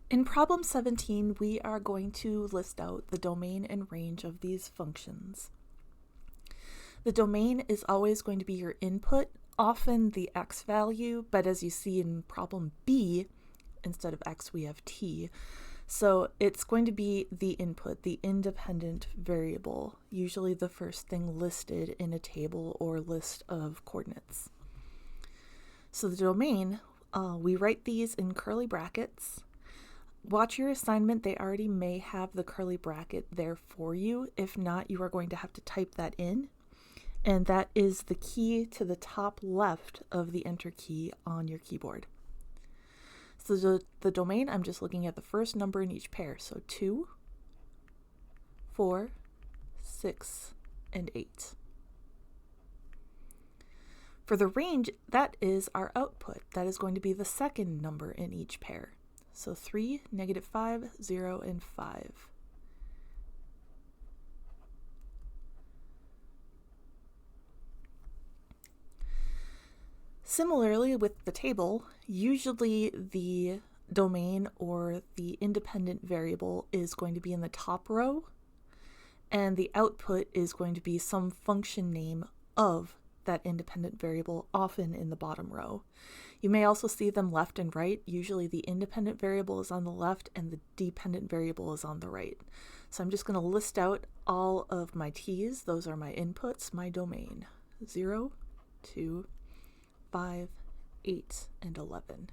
In problem 17, we are going to list out the domain and range of these functions. The domain is always going to be your input, often the x value, but as you see in problem B, instead of x we have t. So it's going to be the input, the independent variable, usually the first thing listed in a table or list of coordinates. So the domain, we write these in curly brackets. Watch your assignment, they already may have the curly bracket there for you. If not, you are going to have to type that in. And that is the key to the top left of the enter key on your keyboard. So the domain, I'm just looking at the first number in each pair. So 2, 4, 6, and 8. For the range, that is our output. That is going to be the second number in each pair. So 3, -5, 0, and 5. Similarly with the table, usually the domain or the independent variable is going to be in the top row, and the output is going to be some function name of that independent variable, often in the bottom row. You may also see them left and right. Usually the independent variable is on the left and the dependent variable is on the right. So I'm just going to list out all of my t's. Those are my inputs, my domain. 0, 2, 5, 8, and 11.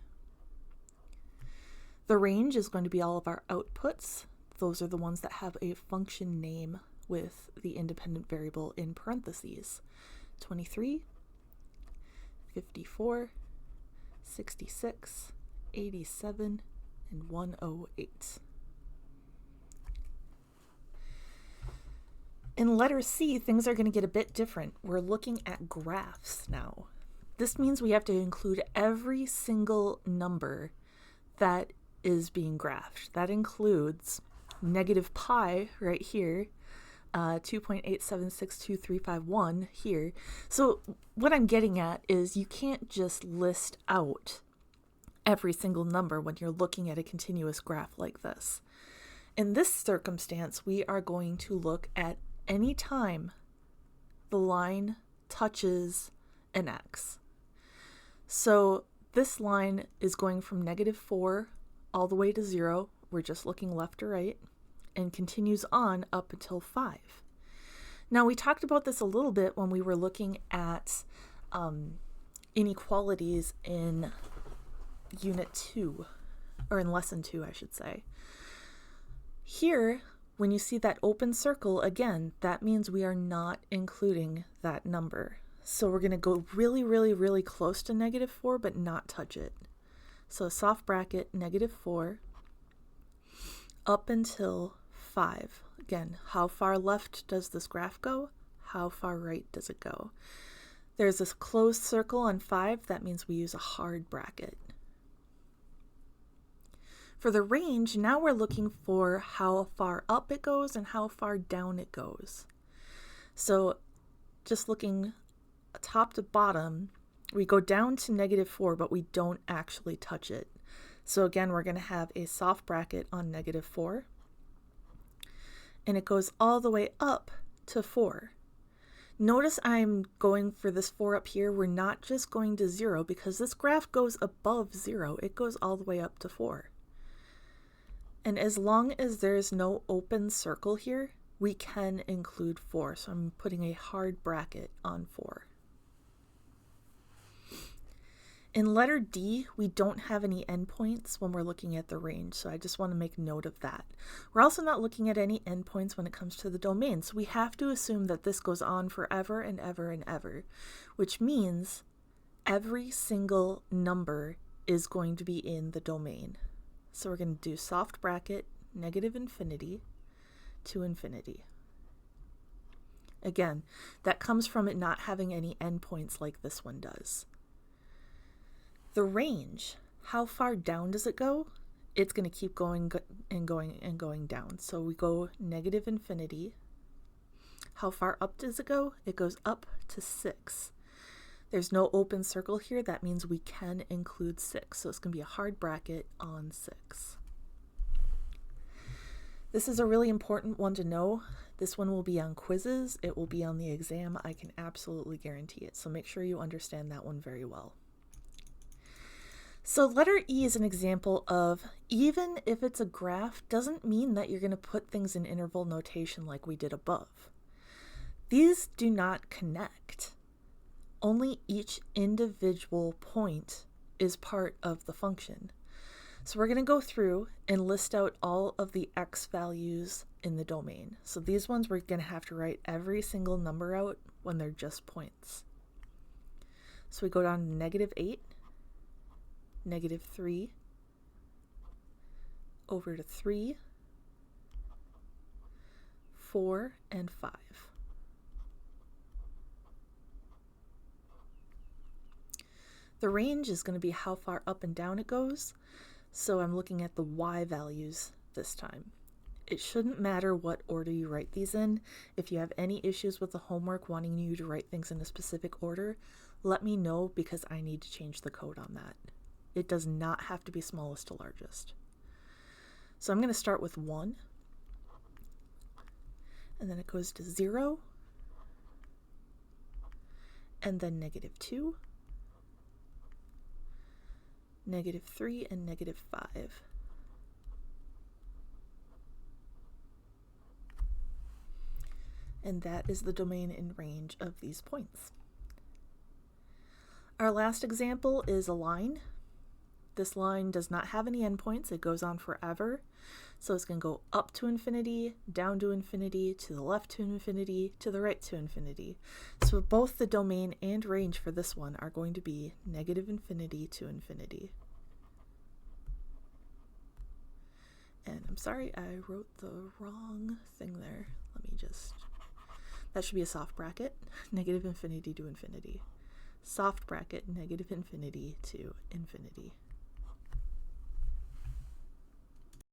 The range is going to be all of our outputs. Those are the ones that have a function name with the independent variable in parentheses. 23, 54, 66, 87, and 108. In letter C, things are going to get a bit different. We're looking at graphs now. This means we have to include every single number that is being graphed. That includes -pi right here, 2.876235 here. So what I'm getting at is you can't just list out every single number when you're looking at a continuous graph like this. In this circumstance, we are going to look at any time the line touches an x. So this line is going from -4 all the way to 0. We're just looking left to right, and continues on up until 5. Now, we talked about this a little bit when we were looking at inequalities in Unit 2, or in Lesson 2, I should say. Here, when you see that open circle, again, that means we are not including that number. So we're going to go really, really, really close to -4, but not touch it. So soft bracket, -4, up until 5. Again, how far left does this graph go? How far right does it go? There's this closed circle on 5. That means we use a hard bracket. For the range, now we're looking for how far up it goes and how far down it goes. So just looking top to bottom, we go down to -4, but we don't actually touch it. So again, we're going to have a soft bracket on -4. And it goes all the way up to 4. Notice I'm going for this 4 up here. We're not just going to 0 because this graph goes above 0. It goes all the way up to 4. And as long as there's no open circle here, we can include 4. So I'm putting a hard bracket on 4. In letter D, we don't have any endpoints when we're looking at the range, so I just want to make note of that. We're also not looking at any endpoints when it comes to the domain, so we have to assume that this goes on forever and ever and ever, which means every single number is going to be in the domain. So we're going to do soft bracket, -infinity to infinity. Again, that comes from it not having any endpoints like this one does. The range, how far down does it go? It's going to keep going and going and going down. So we go -infinity. How far up does it go? It goes up to 6. There's no open circle here. That means we can include 6. So it's going to be a hard bracket on 6. This is a really important one to know. This one will be on quizzes. It will be on the exam. I can absolutely guarantee it. So make sure you understand that one very well. So letter E is an example of even if it's a graph doesn't mean that you're going to put things in interval notation like we did above. These do not connect. Only each individual point is part of the function. So we're going to go through and list out all of the x values in the domain. So these ones we're going to have to write every single number out when they're just points. So we go down to -8, -3, over to 3, 4, and 5. The range is going to be how far up and down it goes, so I'm looking at the y values this time. It shouldn't matter what order you write these in. If you have any issues with the homework wanting you to write things in a specific order, let me know because I need to change the code on that. It does not have to be smallest to largest. So I'm going to start with 1, and then it goes to 0, and then -2, -3, and -5. And that is the domain and range of these points. Our last example is a line. This line does not have any endpoints. It goes on forever. So it's going to go up to infinity, down to infinity, to the left to infinity, to the right to infinity. So both the domain and range for this one are going to be -infinity to infinity. And I'm sorry, I wrote the wrong thing there. Let me just... That should be a soft bracket, -infinity to infinity. Soft bracket, -infinity to infinity.